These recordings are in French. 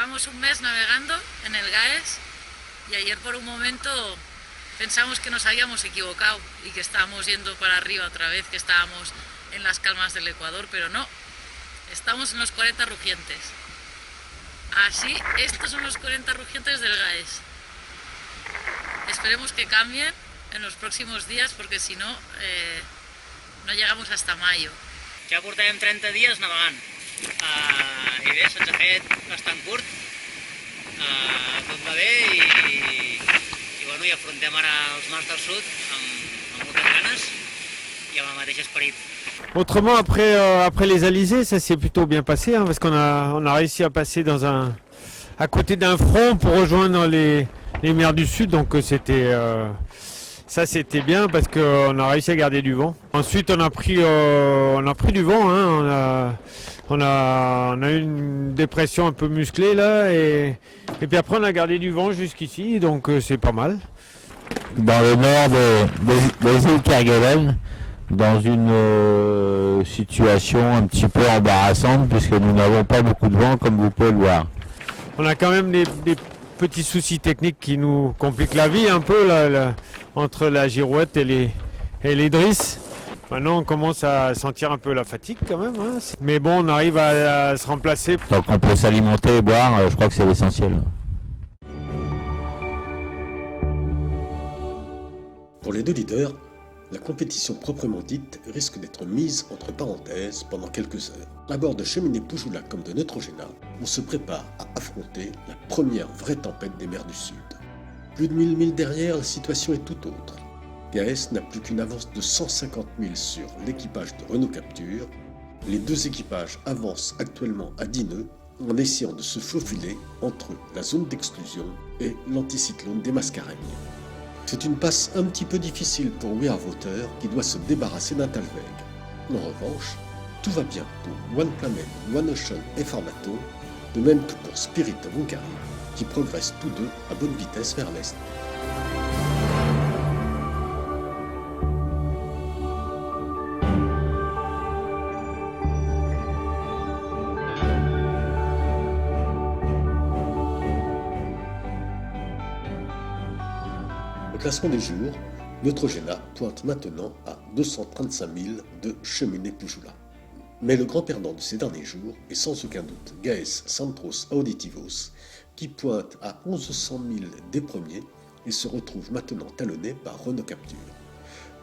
Llevamos un mes navegando en el Gaes y ayer por un momento pensamos que nos habíamos equivocado y que estábamos yendo para arriba otra vez, que estábamos en las calmas del Ecuador, pero no, estamos en los 40 rugientes. Así, estos son los 40 rugientes del Gaes. Esperemos que cambien en los próximos días porque si no, no llegamos hasta mayo. Ja portem 30 dies navegant i bé, se'ns ha fet bastant curt, tot va bé i bueno, i afrontem ara els mars del sud amb moltes ganes i amb el mateix esperit. Autrement, après les alizés, ça s'est plutôt bien passé, hein, parce qu'on a réussi à passer à côté d'un front pour rejoindre les mers du Sud, donc ça c'était bien parce qu'on a réussi à garder du vent. Ensuite, on a pris du vent, hein, on a eu une dépression un peu musclée là, et puis après on a gardé du vent jusqu'ici, donc c'est pas mal. Dans le nord des îles Kerguelen, dans une situation un petit peu embarrassante puisque nous n'avons pas beaucoup de vent comme vous pouvez le voir. On a quand même des petits soucis techniques qui nous compliquent la vie un peu là, entre la girouette et les drisses. Maintenant on commence à sentir un peu la fatigue quand même, hein. Mais bon, on arrive à se remplacer. Tant qu'on peut s'alimenter et boire, je crois que c'est l'essentiel. Pour les deux leaders, la compétition proprement dite risque d'être mise entre parenthèses pendant quelques heures. À bord de Cheminée Poujoula comme de Neutrogena, on se prépare à affronter la première vraie tempête des mers du Sud. Plus de 1000 milles derrière, la situation est tout autre. Gaes n'a plus qu'une avance de 150 milles sur l'équipage de Renault Capture. Les deux équipages avancent actuellement à 10 nœuds en essayant de se faufiler entre la zone d'exclusion et l'anticyclone des Mascareignes. C'est une passe un petit peu difficile pour We Are Water qui doit se débarrasser d'un Talweg. En revanche, tout va bien pour One Planet, One Ocean et Formato, de même que pour Spirit of Hungary, qui progressent tous deux à bonne vitesse vers l'est. Au classement des jours, Neutrogena pointe maintenant à 235 milles de Cheminée Poujoula. Mais le grand perdant de ces derniers jours est sans aucun doute Gaes Centros Auditivos, qui pointe à 1100 milles des premiers et se retrouve maintenant talonné par Renault Capture.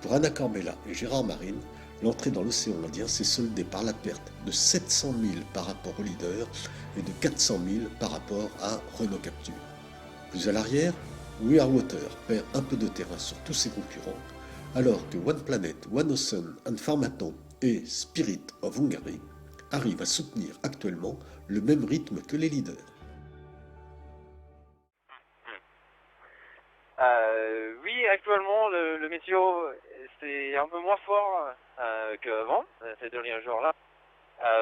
Pour Anna Corbella et Gérard Marine, l'entrée dans l'océan Indien s'est soldée par la perte de 700 milles par rapport au leader et de 400 milles par rapport à Renault Capture. Plus à l'arrière, We Are Water perd un peu de terrain sur tous ses concurrents, alors que One Planet, One Ocean and Formato et Spirit of Hungary arrivent à soutenir actuellement le même rythme que les leaders. Oui, actuellement, le météo, c'est un peu moins fort qu'avant, ces derniers jours-là,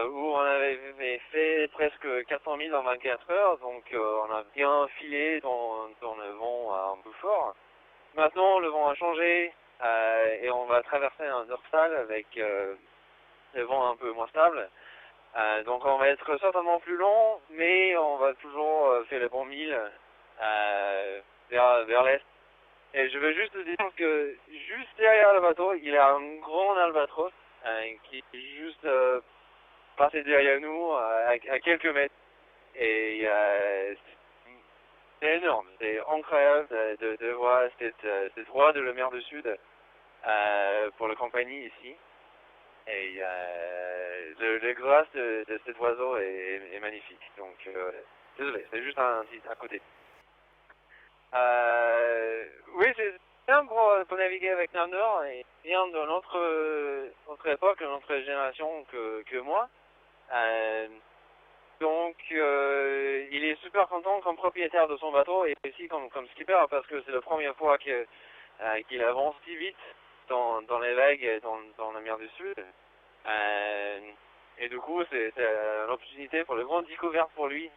où on avait fait presque 400 000 en 24 heures, donc on a bien filé dans le vent un peu fort. Maintenant, le vent a changé et on va traverser un dorsal avec le vent un peu moins stable. Donc on va être certainement plus long, mais on va toujours faire les bons milles vers l'est. Et je veux juste dire que juste derrière le bateau, il y a un grand albatros qui est juste passé derrière nous à quelques mètres. Et c'est énorme, c'est incroyable de voir cette voie de la mer du Sud pour la compagnie ici. Et le grâce de cet oiseau est magnifique. Donc, désolé, c'est juste un petit à côté. Oui, c'est bien pour naviguer avec Nord et bien de notre époque, de notre génération que moi. Donc, il est super content comme propriétaire de son bateau et aussi comme skipper parce que c'est la première fois qu'il avance si vite dans les vagues et dans la mer du Sud. Et du coup, c'est une opportunité pour une grande découverte pour lui.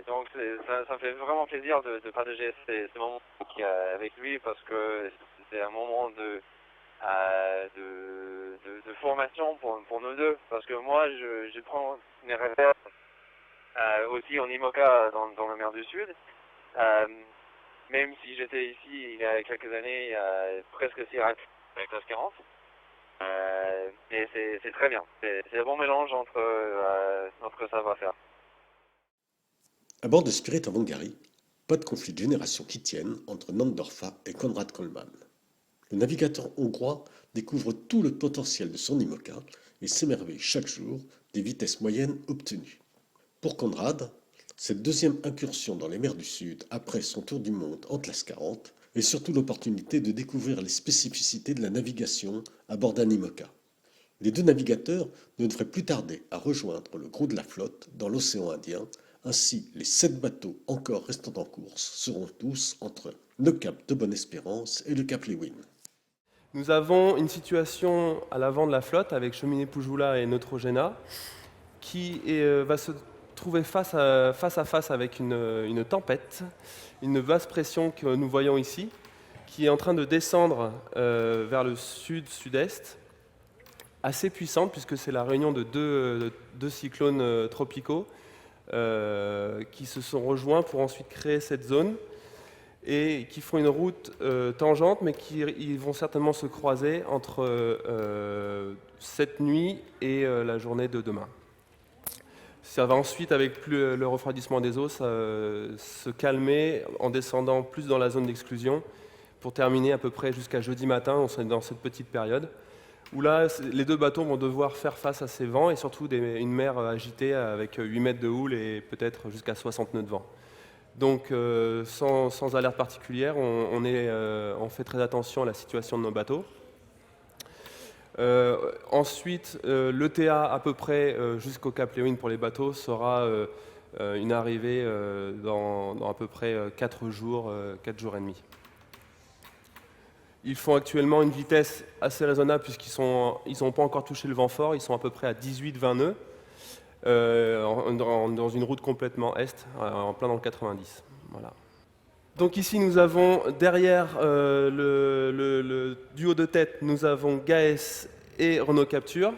Donc, ça me fait vraiment plaisir de partager ces moments avec lui parce que c'est un moment de formation pour nous deux. Parce que moi, je prends mes repères aussi en IMOCA dans la mer du Sud. Même si j'étais ici il y a quelques années, presque si rapide avec classe 40. Mais c'est très bien. C'est un bon mélange entre savoir-faire. À bord de Spirit of Hungary, pas de conflit de génération qui tienne entre Nandorfa et Konrad Kollmann. Le navigateur hongrois découvre tout le potentiel de son IMOCA et s'émerveille chaque jour des vitesses moyennes obtenues. Pour Konrad, cette deuxième incursion dans les mers du Sud après son tour du monde en classe 40 est surtout l'opportunité de découvrir les spécificités de la navigation à bord d'un IMOCA. Les deux navigateurs ne devraient plus tarder à rejoindre le gros de la flotte dans l'océan Indien. Ainsi, les 7 bateaux encore restant en course seront tous entre le cap de Bonne-Espérance et le cap Lewin. Nous avons une situation à l'avant de la flotte avec Cheminée Pujula et Neutrogena qui va se trouver face à face avec une tempête, une basse pression que nous voyons ici, qui est en train de descendre vers le sud-sud-est, assez puissante puisque c'est la réunion de deux cyclones tropicaux qui se sont rejoints pour ensuite créer cette zone et qui font une route tangente, mais ils vont certainement se croiser entre cette nuit et la journée de demain. Ça va ensuite, avec le refroidissement des eaux, se calmer en descendant plus dans la zone d'exclusion pour terminer à peu près jusqu'à jeudi matin, on est dans cette petite période, où là, les deux bateaux vont devoir faire face à ces vents et surtout une mer agitée avec 8 mètres de houle et peut-être jusqu'à 60 nœuds de vent. Donc, sans alerte particulière, on fait très attention à la situation de nos bateaux. Ensuite, l'ETA à peu près jusqu'au Cap Lewin pour les bateaux sera une arrivée dans à peu près 4 jours et demi. Ils font actuellement une vitesse assez raisonnable puisqu'ils n'ont pas encore touché le vent fort, ils sont à peu près à 18-20 nœuds dans une route complètement est, en plein dans le 90. Voilà. Donc ici nous avons derrière le duo de tête, nous avons Gaes et Renault Capture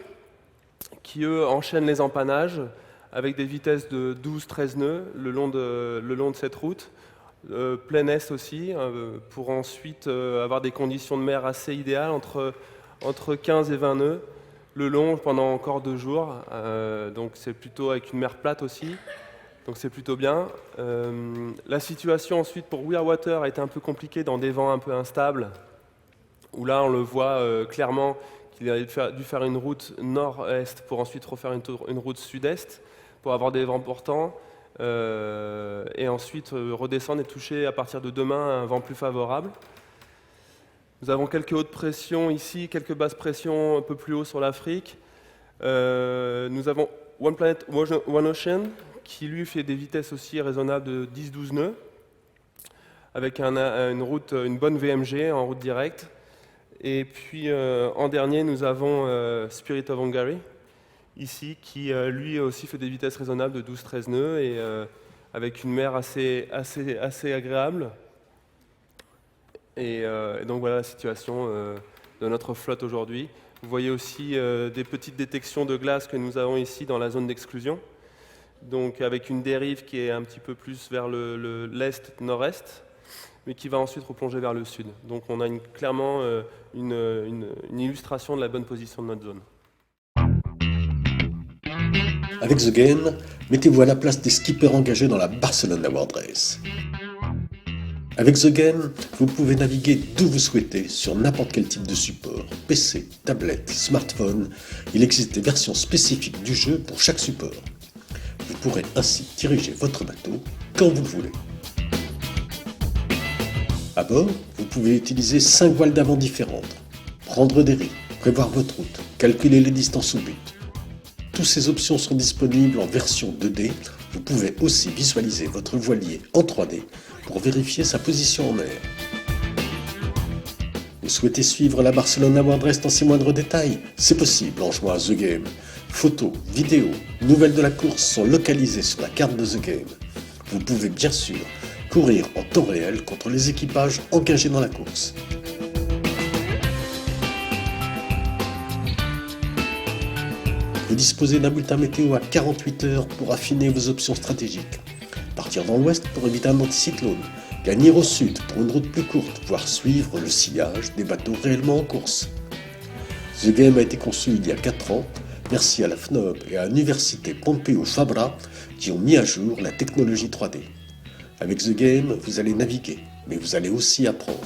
qui eux enchaînent les empannages avec des vitesses de 12-13 nœuds le long de cette route. Plein est aussi, pour ensuite avoir des conditions de mer assez idéales entre 15 et 20 nœuds, le long pendant encore 2 jours, donc c'est plutôt avec une mer plate aussi, donc c'est plutôt bien. La situation ensuite pour We Are Water a été un peu compliquée dans des vents un peu instables, où là on le voit clairement qu'il a dû faire une route nord-est pour ensuite refaire une route sud-est, pour avoir des vents portants. Et ensuite redescendre et toucher à partir de demain un vent plus favorable. Nous avons quelques hautes pressions ici, quelques basses pressions un peu plus haut sur l'Afrique. Nous avons One Planet, One Ocean, qui lui fait des vitesses aussi raisonnables de 10-12 nœuds, avec une bonne VMG en route directe. Et puis en dernier, nous avons Spirit of Hungary, ici, qui lui aussi fait des vitesses raisonnables de 12-13 nœuds et avec une mer assez agréable. Et donc voilà la situation de notre flotte aujourd'hui. Vous voyez aussi des petites détections de glace que nous avons ici dans la zone d'exclusion, donc avec une dérive qui est un petit peu plus vers l'est-nord-est, mais qui va ensuite replonger vers le sud. Donc on a clairement une illustration de la bonne position de notre zone. Avec The Game, mettez-vous à la place des skippers engagés dans la Barcelone Award Race. Avec The Game, vous pouvez naviguer d'où vous souhaitez sur n'importe quel type de support, PC, tablette, smartphone. Il existe des versions spécifiques du jeu pour chaque support. Vous pourrez ainsi diriger votre bateau quand vous le voulez. À bord, vous pouvez utiliser 5 voiles d'avant différentes, prendre des riz, prévoir votre route, calculer les distances au but. Toutes ces options sont disponibles en version 2D. Vous pouvez aussi visualiser votre voilier en 3D pour vérifier sa position en mer. Vous souhaitez suivre la Barcelone Award Race dans ses moindres détails? C'est possible en jouant à The Game. Photos, vidéos, nouvelles de la course sont localisées sur la carte de The Game. Vous pouvez bien sûr courir en temps réel contre les équipages engagés dans la course. Vous disposez d'un bulletin météo à 48 heures pour affiner vos options stratégiques. Partir dans l'ouest pour éviter un anticyclone. Gagner au sud pour une route plus courte, voire suivre le sillage des bateaux réellement en course. The Game a été conçu il y a 4 ans. Merci à la FNOB et à l'université Pompeu Fabra qui ont mis à jour la technologie 3D. Avec The Game, vous allez naviguer, mais vous allez aussi apprendre.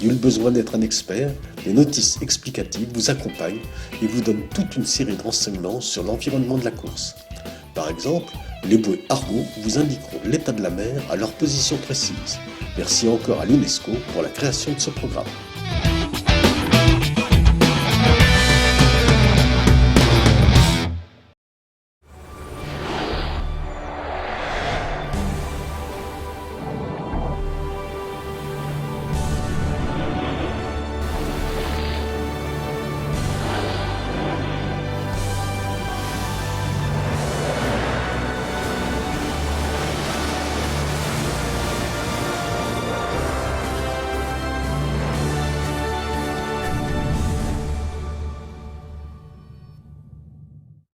Nul besoin d'être un expert, les notices explicatives vous accompagnent et vous donnent toute une série de renseignements sur l'environnement de la course. Par exemple, les bouées Argo vous indiqueront l'état de la mer à leur position précise. Merci encore à l'UNESCO pour la création de ce programme.